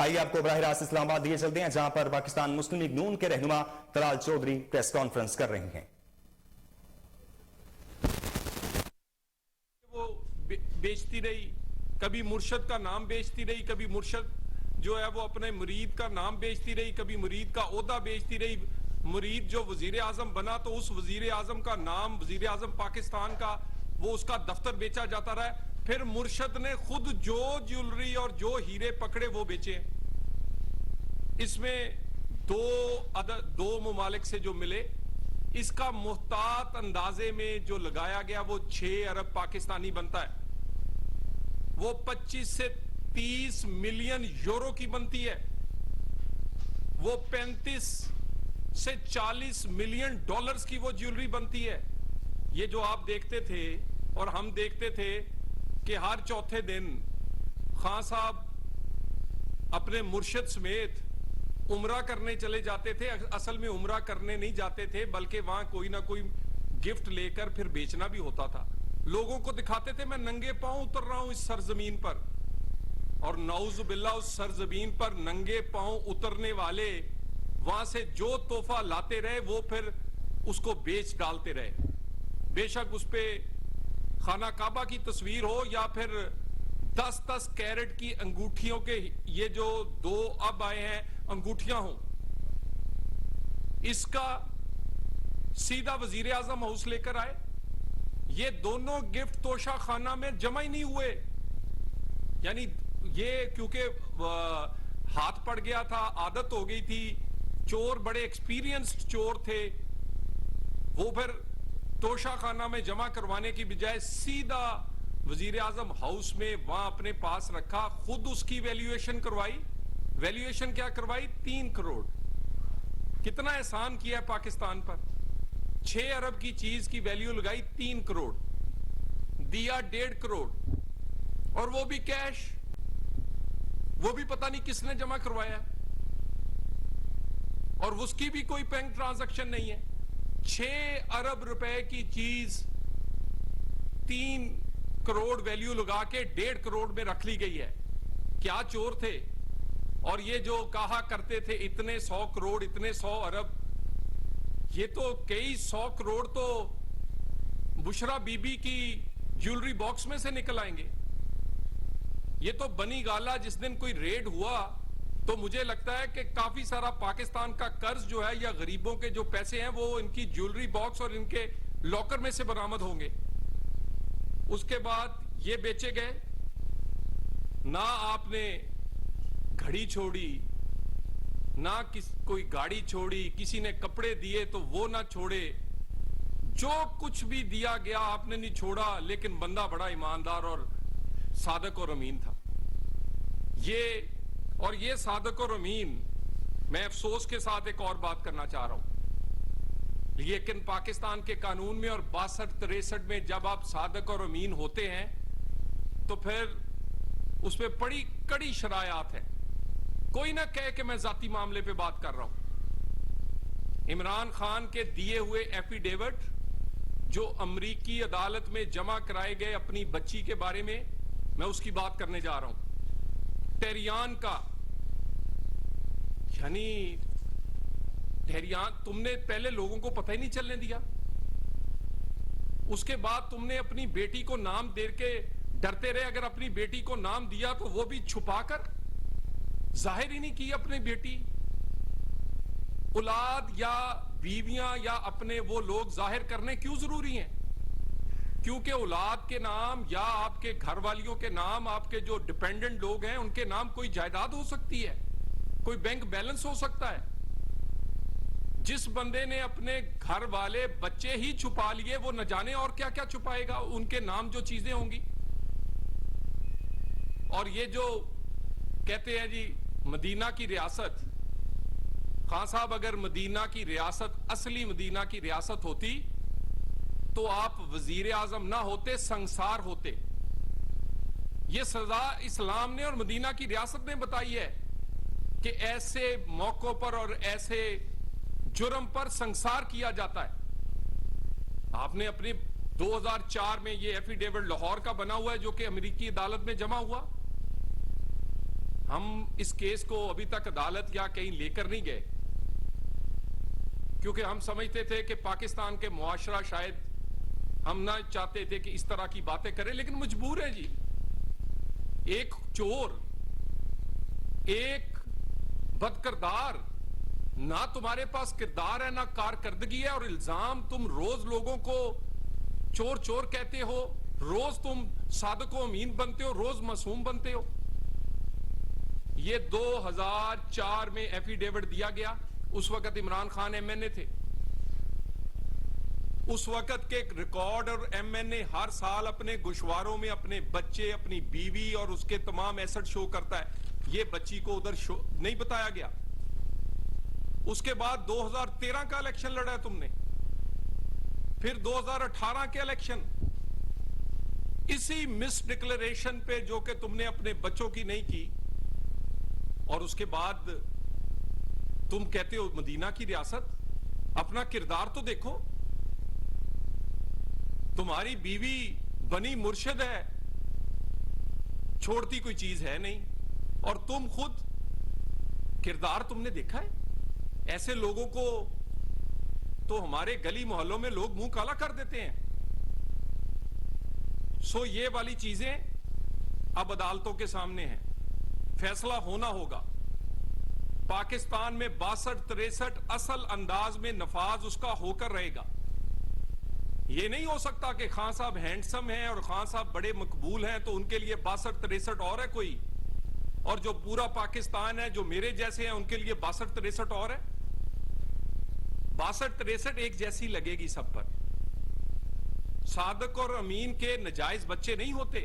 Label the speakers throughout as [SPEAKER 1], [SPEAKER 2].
[SPEAKER 1] आइए आपको बराह रास्त इस्लामाबाद दिए चलते हैं, जहां पर पाकिस्तान मुस्लिम लीग नून के रहनुमा तलाल चौधरी प्रेस कॉन्फ्रेंस कर रहे हैं।
[SPEAKER 2] वो बेचती रही, कभी मुर्शद का नाम बेचती रही, कभी मुर्शद जो है वो अपने मुरीद का नाम बेचती रही, कभी मुरीद का ओहदा बेचती रही। मुरीद जो वजीर आजम बना तो उस वजीर आजम का नाम, वजीर आजम पाकिस्तान का, वो उसका दफ्तर बेचा जाता रहा। फिर मुर्शद ने खुद जो ज्वेलरी और जो हीरे पकड़े वो बेचे। इसमें दो ममालिक से जो मिले, इसका मुहतात अंदाजे में जो लगाया गया वो 6 अरब पाकिस्तानी बनता है। वो 25 से 30 मिलियन यूरो की बनती है। वो 35 से 40 मिलियन डॉलर्स की वो ज्वेलरी बनती है। ये जो आप देखते थे और हम देखते थे कि हर चौथे दिन खान साहब अपने मुर्शिद समेत उम्रा करने चले जाते थे। असल में उम्रा करने नहीं जाते थे, बल्कि वहां कोई ना कोई गिफ्ट लेकर फिर बेचना भी होता था। लोगों को दिखाते थे मैं नंगे पांव उतर रहा हूं इस सरजमीन पर, और नौज़ बिल्लाह उस सरजमीन पर नंगे पांव उतरने वाले वहां से जो तोहफा लाते रहे वो फिर उसको बेच डालते रहे। बेशक उस पे खाना काबा की तस्वीर हो या फिर 10-10 कैरेट की अंगूठियों के ये जो 2 अब आए हैं अंगूठियां हो, इसका सीधा वजीर आजम हाउस लेकर आए। ये दोनों गिफ्ट तोशा खाना में जमा ही नहीं हुए। यानी ये क्योंकि हाथ पड़ गया था, आदत हो गई थी, चोर बड़े एक्सपीरियंस्ड चोर थे, वो फिर तोशा खाना में जमा करवाने की बजाय सीधा वजीर आजम हाउस में वहां अपने पास रखा। खुद उसकी वैल्यूएशन करवाई। वैल्यूएशन क्या करवाई? 3 करोड़। कितना एहसान किया है पाकिस्तान पर। 6 अरब की चीज की वैल्यू लगाई 3 करोड़, दिया 1.5 करोड़, और वो भी कैश। वो भी पता नहीं किसने जमा करवाया, और उसकी भी कोई बैंक ट्रांजैक्शन नहीं है। 6 अरब रुपए की चीज 3 करोड़ वैल्यू लगा के 1.5 करोड़ में रख ली गई है। क्या चोर थे। और ये जो कहा करते थे इतने 100 करोड़, इतने 100 अरब, ये तो कई 100 करोड़ तो बुशरा बीबी की ज्वेलरी बॉक्स में से निकल आएंगे। ये तो बनी गाला जिस दिन कोई रेड हुआ तो मुझे लगता है कि काफी सारा पाकिस्तान का कर्ज जो है या गरीबों के जो पैसे हैं वो इनकी ज्वेलरी बॉक्स और इनके लॉकर में से बरामद होंगे। उसके बाद ये बेचे गए। ना आपने घड़ी छोड़ी, ना कोई गाड़ी छोड़ी, किसी ने कपड़े दिए तो वो ना छोड़े। जो कुछ भी दिया गया आपने नहीं छोड़ा, लेकिन बंदा बड़ा ईमानदार और सादक और अमीन था। ये सादक और अमीन, मैं अफसोस के साथ एक और बात करना चाह रहा हूं, लेकिन पाकिस्तान के कानून में और 62-63 में जब आप सादक और अमीन होते हैं तो फिर उसमें बड़ी कड़ी शरायात है। कोई ना कहे कि मैं जाती मामले पे बात कर रहा हूं। इमरान खान के दिए हुए एफिडेविट जो अमरीकी अदालत में जमा कराए गए अपनी बच्ची के बारे में, मैं उसकी बात करने जा रहा हूं। टेरियान का, यानी टेरियान, तुमने पहले लोगों को पता ही नहीं चलने दिया। उसके बाद तुमने अपनी बेटी को नाम दे के डरते रहे। अगर अपनी बेटी को नाम दिया तो वो भी छुपाकर, जाहिर ही नहीं की अपनी बेटी। औलाद या बीवियां या अपने वो लोग जाहिर करने क्यों जरूरी हैं? क्योंकि औलाद के नाम या आपके घर वालियों के नाम, आपके जो डिपेंडेंट लोग हैं उनके नाम कोई जायदाद हो सकती है, कोई बैंक बैलेंस हो सकता है। जिस बंदे ने अपने घर वाले बच्चे ही छुपा लिए, वो न जाने और क्या क्या छुपाएगा, उनके नाम जो चीजें होंगी। और ये जो कहते हैं जी मदीना की रियासत, खान साहब अगर मदीना की रियासत, असली मदीना की रियासत होती तो आप वजीर आजम ना होते, संसार होते। यह सजा इस्लाम ने और मदीना की रियासत ने बताई है कि ऐसे मौकों पर और ऐसे जुर्म पर संसार किया जाता है। आपने अपने 2004 में यह एफिडेविट लाहौर का बना हुआ है जो कि अमेरिकी अदालत में जमा हुआ। हम इस केस को अभी तक अदालत या कहीं लेकर नहीं गए, क्योंकि हम समझते थे कि पाकिस्तान के मुआशरा शायद हम ना चाहते थे कि इस तरह की बातें करें, लेकिन मजबूर है जी। एक चोर, एक बदकिरदार, ना तुम्हारे पास किरदार है ना कारकर्दगी है, और इल्जाम तुम रोज लोगों को चोर चोर कहते हो, रोज तुम सादिक व अमीन बनते हो, रोज मासूम बनते हो। ये 2004 में एफिडेविट दिया गया, उस वक्त इमरान खान एमएनए थे। उस वक्त के रिकॉर्ड और एमएनए हर साल अपने गुशवारों में अपने बच्चे, अपनी बीवी और उसके तमाम एसेट शो करता है। ये बच्ची को उधर शो नहीं बताया गया। उसके बाद 2013 का इलेक्शन लड़ा है तुमने, फिर 2018 के इलेक्शन, इसी मिस डिक्लेरेशन पे जो कि तुमने अपने बच्चों की नहीं की, और उसके बाद तुम कहते हो मदीना की रियासत। अपना किरदार तो देखो। तुम्हारी बीवी बनी मुर्शिद है, छोड़ती कोई चीज है नहीं, और तुम खुद किरदार तुमने देखा है। ऐसे लोगों को तो हमारे गली मोहल्लों में लोग मुंह काला कर देते हैं। सो ये वाली चीजें अब अदालतों के सामने हैं, फैसला होना होगा। पाकिस्तान में 62-63 असल अंदाज में नफाज उसका होकर रहेगा। ये नहीं हो सकता कि खान साहब हैंडसम हैं और खान साहब बड़े मकबूल हैं तो उनके लिए 62-63 और है कोई, और जो पूरा पाकिस्तान है जो मेरे जैसे हैं उनके लिए 62-63 और है। 62-63 एक जैसी लगेगी सब पर। सादिक और अमीन के नजायज बच्चे नहीं होते।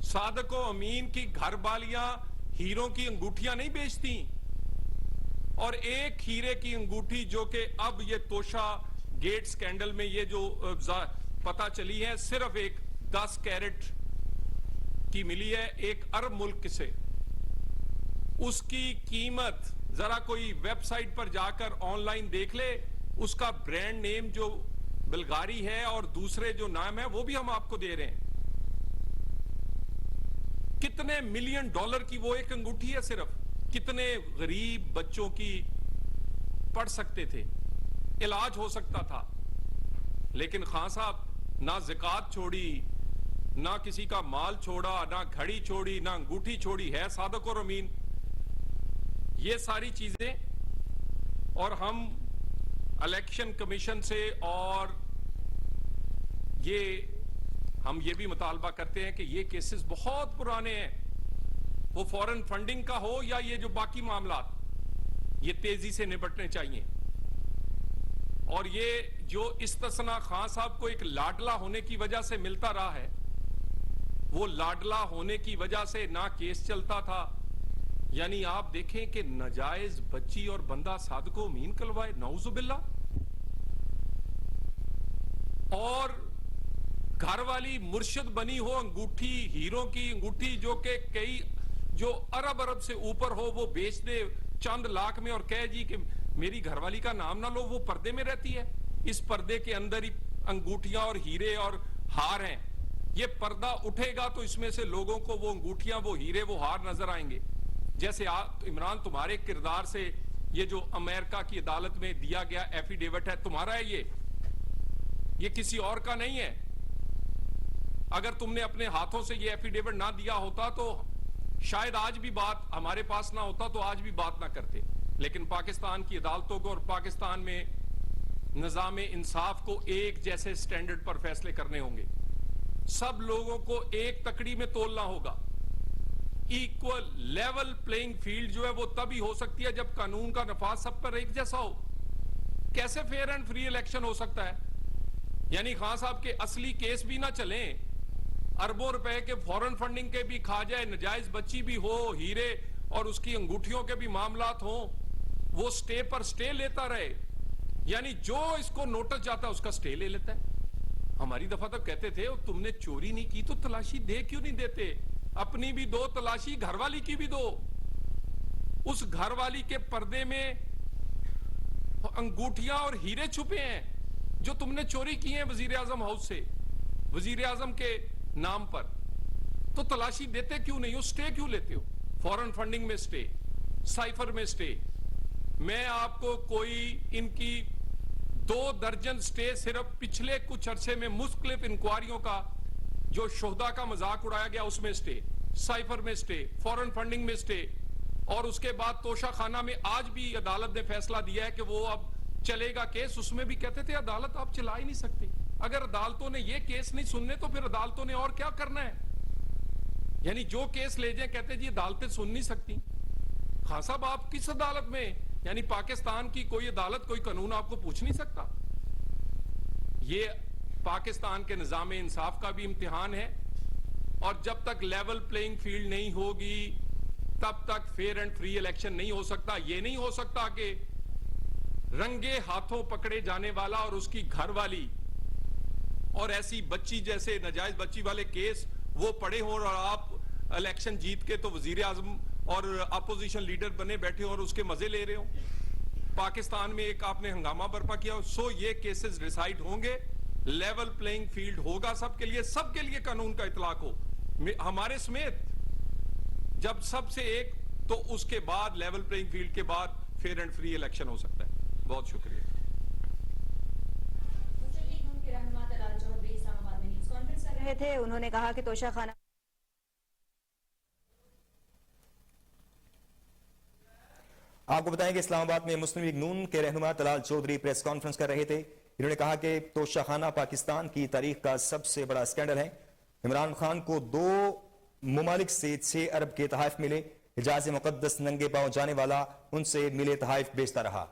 [SPEAKER 2] सादिक और अमीन की घरवालियां हीरों की अंगूठियां नहीं बेचती, और एक हीरे की अंगूठी जो कि अब ये तोशा गेट स्कैंडल में ये जो पता चली है, सिर्फ एक 10 कैरेट की मिली है एक अरब मुल्क से। उसकी कीमत जरा कोई वेबसाइट पर जाकर ऑनलाइन देख ले, उसका ब्रांड नेम जो बल्गारी है और दूसरे जो नाम है वो भी हम आपको दे रहे हैं। कितने मिलियन डॉलर की वो एक अंगूठी है सिर्फ। कितने गरीब बच्चों की पढ़ सकते थे, इलाज हो सकता था। लेकिन खान साहब ना ज़कात छोड़ी, ना किसी का माल छोड़ा, ना घड़ी छोड़ी, ना अंगूठी छोड़ी, है सादिक और अमीन। ये सारी चीजें, और हम इलेक्शन कमीशन से और हम ये भी मुतालबा करते हैं कि ये केसेस बहुत पुराने हैं, वो फॉरेन फंडिंग का हो या ये जो बाकी मामला, ये तेजी से निपटने चाहिए। और ये जो इस्तिस्ना खान साहब को एक लाडला होने की वजह से मिलता रहा है, वो लाडला होने की वजह से ना केस चलता था। यानी आप देखें कि नाजायज बच्ची और बंदा सादिको अमीन कलवाए, नौजुबिल्ला। और घर वाली मुर्शिद बनी हो, अंगूठी हीरों की अंगूठी जो कि कई जो अरब से ऊपर हो, वो बेच दे चंद लाख में और कहे जी कि मेरी घरवाली का नाम ना लो, वो पर्दे में रहती है। इस पर्दे के अंदर ही अंगूठियां और हीरे और हार हैं। ये पर्दा उठेगा तो इसमें से लोगों को वो अंगूठियां, वो हीरे, वो हार नजर आएंगे। जैसे इमरान, तुम्हारे किरदार से ये जो अमेरिका की अदालत में दिया गया एफिडेविट है, तुम्हारा है ये किसी और का नहीं है। अगर तुमने अपने हाथों से ये एफिडेविट ना दिया होता तो शायद आज भी बात हमारे पास ना होता, तो आज भी बात ना करते। लेकिन पाकिस्तान की अदालतों को और पाकिस्तान में निजाम इंसाफ को एक जैसे स्टैंडर्ड पर फैसले करने होंगे। सब लोगों को एक तकड़ी में तोलना होगा। इक्वल लेवल प्लेइंग फील्ड जो है वो तभी हो सकती है जब कानून का नफाज सब पर एक जैसा हो। कैसे फेयर एंड फ्री इलेक्शन हो सकता है? यानी खान साहब के असली केस भी ना चलें, अरबों रुपए के फॉरेन फंडिंग के भी खा जाए, नजायज बच्ची भी हो, हीरे और उसकी अंगूठियों के भी मामलात हो, वो स्टे पर स्टे लेता रहे। यानी जो इसको नोटिस जाता है उसका स्टे ले लेता है। हमारी दफा तक कहते थे तुमने चोरी नहीं की तो तलाशी दे क्यों नहीं देते? अपनी भी दो तलाशी, घरवाली की भी दो। उस घरवाली के पर्दे में अंगूठियां और हीरे छुपे हैं जो तुमने चोरी की हैं वजीर आजम हाउस से, वजीर आजम के नाम पर। तो तलाशी देते क्यों नहीं हो, स्टे क्यों लेते हो? फॉरेन फंडिंग में स्टे, साइफर में स्टे। मैं आपको कोई इनकी 2 दर्जन स्टे सिर्फ पिछले कुछ अरसे में मुख्तलिफ इंक्वायरियों का जो शोहदा का मजाक उड़ाया गया उसमें स्टे, साइफर में स्टे, फॉरेन फंडिंग में स्टे, और उसके बाद तोशा खाना में आज भी अदालत ने फैसला दिया है कि वो अब चलेगा केस। उसमें भी कहते थे अदालत आप चला ही नहीं सकते। अगर अदालतों ने ये केस नहीं सुनने तो फिर अदालतों ने और क्या करना है? यानी जो केस ले जाए कहते जी अदालतें सुन नहीं सकती। खान साहब आप किस अदालत में, यानी पाकिस्तान की कोई अदालत कोई कानून आपको पूछ नहीं सकता? ये पाकिस्तान के निजाम इंसाफ का भी इम्तिहान है, और जब तक लेवल प्लेइंग फील्ड नहीं होगी तब तक फेयर एंड फ्री इलेक्शन नहीं हो सकता। ये नहीं हो सकता कि रंगे हाथों पकड़े जाने वाला और उसकी घरवाली और ऐसी बच्ची जैसे नाजायज बच्ची वाले केस वो पड़े हों, और आप इलेक्शन जीत के तो वजीर आजम और अपोजिशन लीडर बने बैठे हो और उसके मजे ले रहे हो। पाकिस्तान में एक आपने हंगामा बर्पा किया। सो ये केसेस डिसाइड होंगे, लेवल प्लेइंग फील्ड होगा सबके लिए कानून का इतलाक हो, हमारे समेत। जब सबसे एक, तो उसके बाद लेवल प्लेइंग फील्ड के बाद फेयर एंड फ्री इलेक्शन हो सकता है। बहुत शुक्रिया।
[SPEAKER 3] मुस्लिम लीग नून के रहनुमा तलाल चौधरी इस्लामाबाद में न्यूज कॉन्फ्रेंस कर रहे थे। उन्होंने कहा कि तोशा खाना
[SPEAKER 1] आपको बताएं कि इस्लामाबाद में मुस्लिम लीग नून के रहनुमा तलाल चौधरी प्रेस कॉन्फ्रेंस कर रहे थे। इन्होंने कहा कि तोशाखाना पाकिस्तान की तारीख का सबसे बड़ा स्कैंडल है। इमरान खान को 2 मुमालिक से 6 अरब के तोहफे मिले। हिजाज मुकद्दस नंगे पांव जाने वाला उनसे मिले तोहफे बेचता रहा।